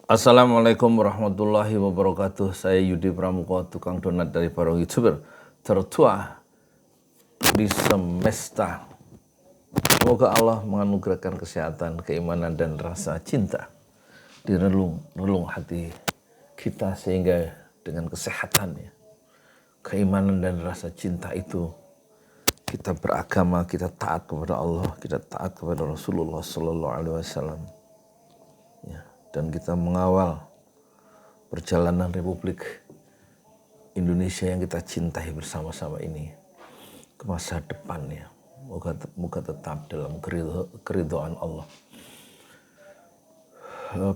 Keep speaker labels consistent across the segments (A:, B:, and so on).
A: Assalamualaikum warahmatullahi wabarakatuh. Saya Yudi Pramuko, tukang donat dari para YouTuber tertua di semesta. Semoga Allah menganugerahkan kesehatan, keimanan, dan rasa cinta di relung hati kita, sehingga dengan kesehatan, keimanan dan rasa cinta itu kita beragama, kita taat kepada Allah, kita taat kepada Rasulullah Sallallahu Alaihi Wasallam, dan kita mengawal perjalanan Republik Indonesia yang kita cintai bersama-sama ini ke masa depannya. Moga tetap dalam keridhaan Allah.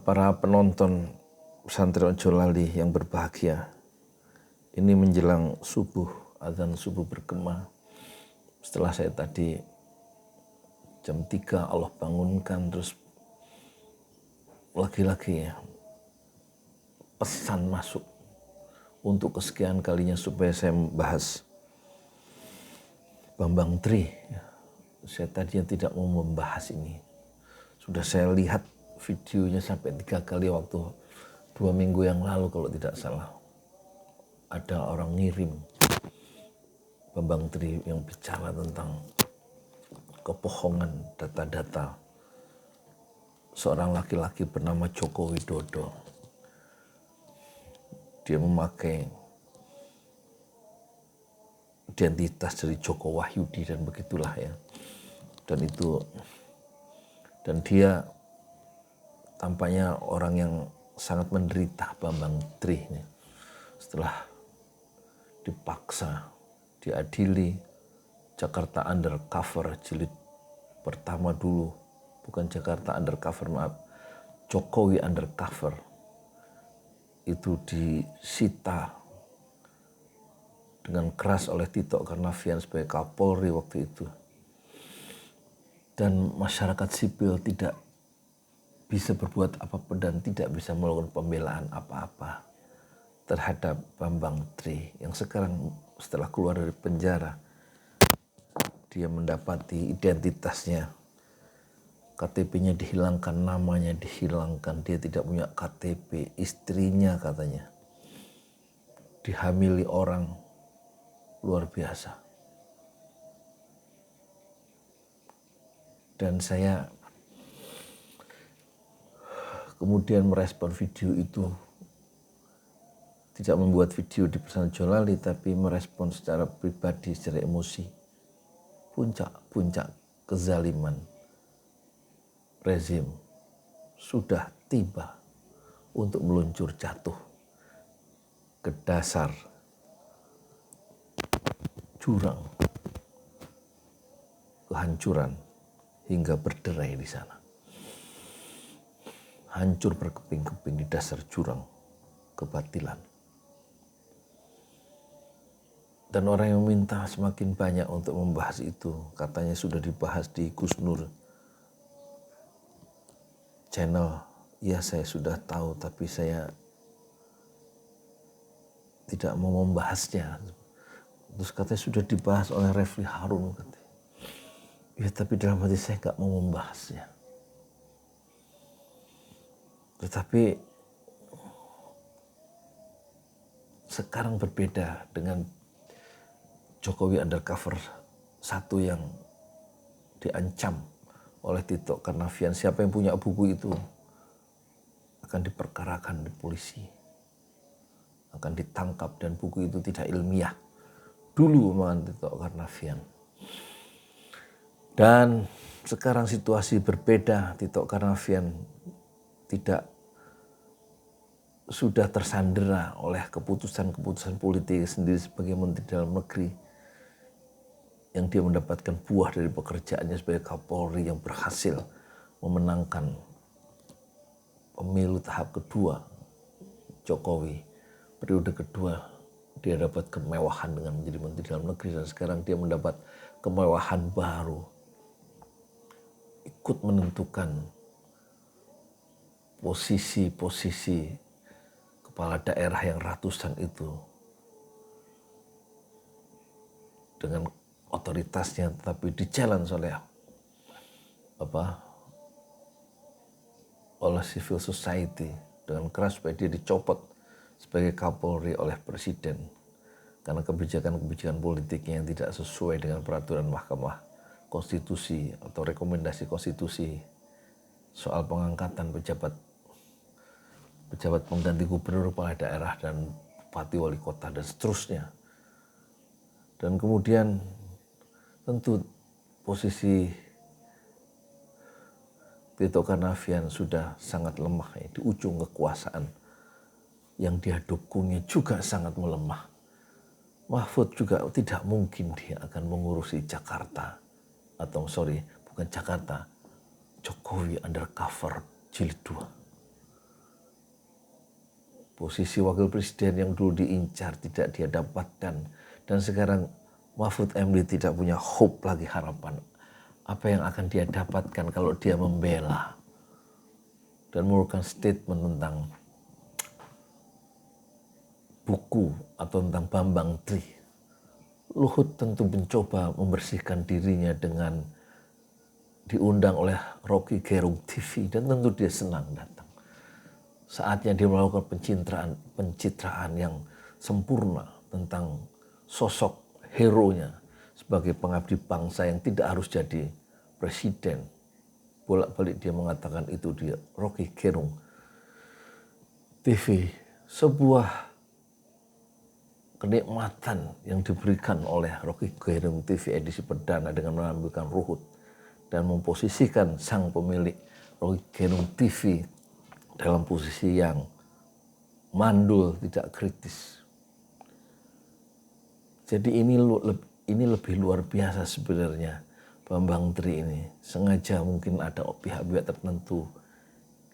A: Para penonton pesantren Ojo Lali yang berbahagia, ini menjelang subuh, azan subuh bergema. Setelah saya tadi jam 3 Allah bangunkan, terus lagi-lagi pesan masuk untuk kesekian kalinya supaya saya membahas Bambang Tri. Saya tadinya tidak mau membahas ini. Sudah saya lihat videonya sampai 3 kali waktu 2 minggu yang lalu kalau tidak salah. Ada orang ngirim Bambang Tri yang bicara tentang kebohongan data-data seorang laki-laki bernama Joko Widodo. Dia memakai identitas dari Joko Wahyudi dan begitulah ya. Dan dia tampaknya orang yang sangat menderita, Bambang Tri ini. Setelah dipaksa, diadili, Jakarta Undercover jilid pertama dulu, bukan Jakarta Undercover, maaf, Jokowi Undercover, itu disita dengan keras oleh Tito Karnavian sebagai Kapolri waktu itu. Dan masyarakat sipil tidak bisa berbuat apa-apa dan tidak bisa melakukan pembelaan apa-apa terhadap Bambang Tri yang sekarang setelah keluar dari penjara, dia mendapati identitasnya, KTP-nya dihilangkan, namanya dihilangkan, dia tidak punya KTP, istrinya katanya dihamili orang luar biasa. Dan saya kemudian merespon video itu, tidak membuat video di pesantren Ojo Lali, tapi merespon secara pribadi, secara emosi. Puncak kezaliman rezim sudah tiba untuk meluncur jatuh ke dasar jurang kehancuran hingga berderai di sana. Hancur berkeping-keping di dasar jurang kebatilan. Dan orang yang minta semakin banyak untuk membahas itu, katanya sudah dibahas di Gus Nur channel. Ya, saya sudah tahu, tapi saya tidak mau membahasnya. Terus katanya sudah dibahas oleh Refli Harun. Ya, tapi dalam hati saya nggak mau membahasnya. Tetapi sekarang berbeda dengan Jokowi Undercover satu yang diancam oleh Tito Karnavian. Siapa yang punya buku itu akan diperkarakan di polisi, akan ditangkap, dan buku itu tidak ilmiah. Dulu omongan Tito Karnavian. Dan sekarang situasi berbeda. Tito Karnavian sudah tersandera oleh keputusan-keputusan politik sendiri sebagai Menteri Dalam Negeri, yang dia mendapatkan buah dari pekerjaannya sebagai Kapolri yang berhasil memenangkan pemilu tahap kedua Jokowi. Periode kedua dia dapat kemewahan dengan menjadi Menteri Dalam Negeri, dan sekarang dia mendapat kemewahan baru, ikut menentukan posisi-posisi kepala daerah yang ratusan itu dengan otoritasnya, tetapi di-challenge oleh civil society, dengan keras supaya dia dicopot sebagai Kapolri oleh Presiden karena kebijakan-kebijakan politiknya yang tidak sesuai dengan peraturan Mahkamah Konstitusi atau rekomendasi konstitusi soal pengangkatan pejabat pengganti gubernur, kepala daerah, dan bupati, wali kota, dan seterusnya. Dan kemudian tentu posisi Tito Karnavian sudah sangat lemah di ujung kekuasaan. Yang dia dukungnya juga sangat melemah. Mahfud juga tidak mungkin dia akan mengurusi Jakarta. Bukan Jakarta. Jokowi undercover jilid 2. Posisi wakil presiden yang dulu diincar tidak dia dapatkan. Dan sekarang Mahfud MD tidak punya hope lagi, harapan. Apa yang akan dia dapatkan kalau dia membela dan mengeluarkan statement tentang buku atau tentang Bambang Tri. Luhut tentu mencoba membersihkan dirinya dengan diundang oleh Rocky Gerung TV dan tentu dia senang datang. Saatnya dia melakukan pencitraan yang sempurna tentang sosok hero-nya sebagai pengabdi bangsa yang tidak harus jadi presiden. Bolak-balik dia mengatakan itu di Rocky Gerung TV. Sebuah kenikmatan yang diberikan oleh Rocky Gerung TV edisi perdana dengan mengambilkan Ruhut dan memposisikan sang pemilik Rocky Gerung TV dalam posisi yang mandul, tidak kritis. Jadi ini lebih luar biasa sebenarnya. Bambang Tri ini sengaja mungkin ada pihak-pihak tertentu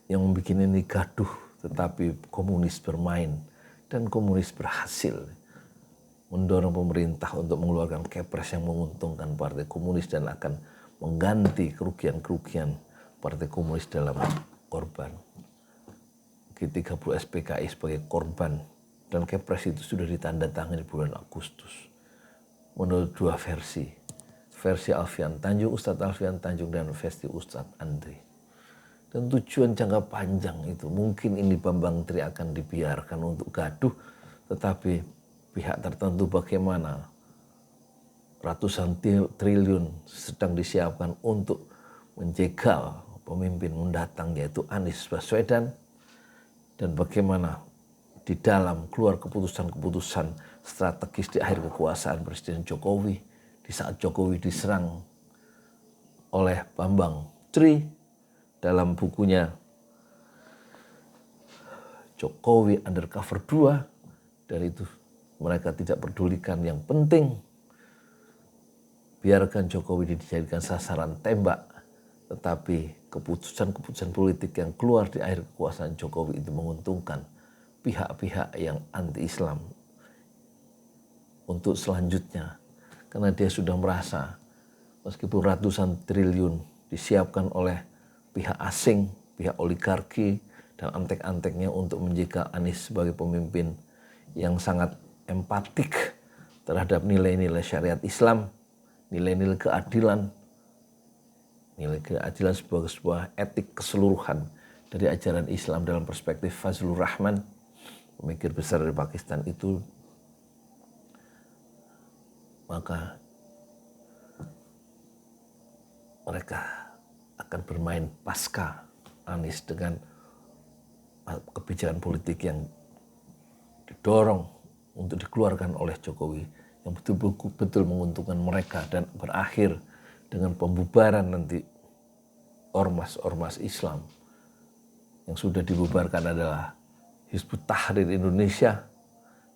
A: yang membuat ini gaduh, tetapi komunis bermain dan komunis berhasil mendorong pemerintah untuk mengeluarkan kepres yang menguntungkan Partai Komunis dan akan mengganti kerugian-kerugian Partai Komunis dalam korban. G30 SPKI sebagai korban dan kepres itu sudah ditandatangani bulan Agustus. Menurut dua versi Alfian Tanjung, Ustadz Alfian Tanjung, dan versi Ustadz Andri. Dan tujuan jangka panjang itu mungkin ini Bambang Tri akan dibiarkan untuk gaduh, tetapi pihak tertentu bagaimana ratusan triliun sedang disiapkan untuk menjegal pemimpin mendatang yaitu Anies Baswedan, dan bagaimana di dalam keluar keputusan-keputusan strategis di akhir kekuasaan Presiden Jokowi di saat Jokowi diserang oleh Bambang Tri dalam bukunya Jokowi Undercover 2, dan itu mereka tidak pedulikan yang penting. Biarkan Jokowi dijadikan sasaran tembak, tetapi keputusan-keputusan politik yang keluar di akhir kekuasaan Jokowi itu menguntungkan pihak-pihak yang anti-Islam untuk selanjutnya. Karena dia sudah merasa meskipun ratusan triliun disiapkan oleh pihak asing, pihak oligarki, dan antek-anteknya untuk menjaga Anies sebagai pemimpin yang sangat empatik terhadap nilai-nilai syariat Islam, nilai-nilai keadilan sebagai sebuah etik keseluruhan dari ajaran Islam dalam perspektif Fazlur Rahman, pemikir besar dari Pakistan itu, maka mereka akan bermain pasca Anies dengan kebijakan politik yang didorong untuk dikeluarkan oleh Jokowi yang betul-betul menguntungkan mereka dan berakhir dengan pembubaran nanti ormas-ormas Islam. Yang sudah dibubarkan adalah Hizbut Tahrir Indonesia,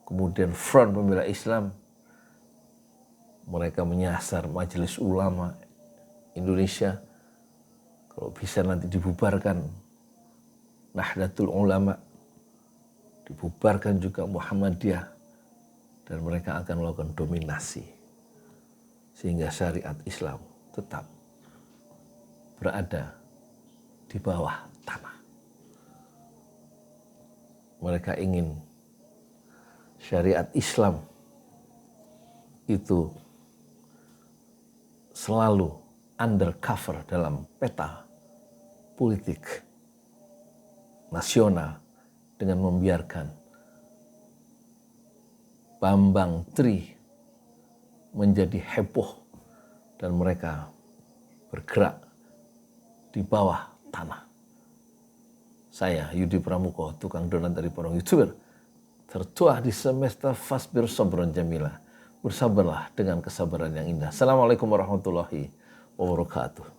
A: kemudian Front Pembela Islam. Mereka menyasar Majelis Ulama Indonesia. Kalau bisa nanti dibubarkan Nahdlatul Ulama, dibubarkan juga Muhammadiyah, dan mereka akan melakukan dominasi sehingga syariat Islam tetap berada di bawah tanah. Mereka ingin syariat Islam itu selalu undercover dalam peta politik nasional dengan membiarkan Bambang Tri menjadi heboh dan mereka bergerak di bawah tanah. Saya Yudi Pramuko, tukang donat dari para YouTuber, tertua di semesta Fasbir Sabron Jamila. Bersabarlah dengan kesabaran yang indah. Assalamualaikum warahmatullahi wabarakatuh.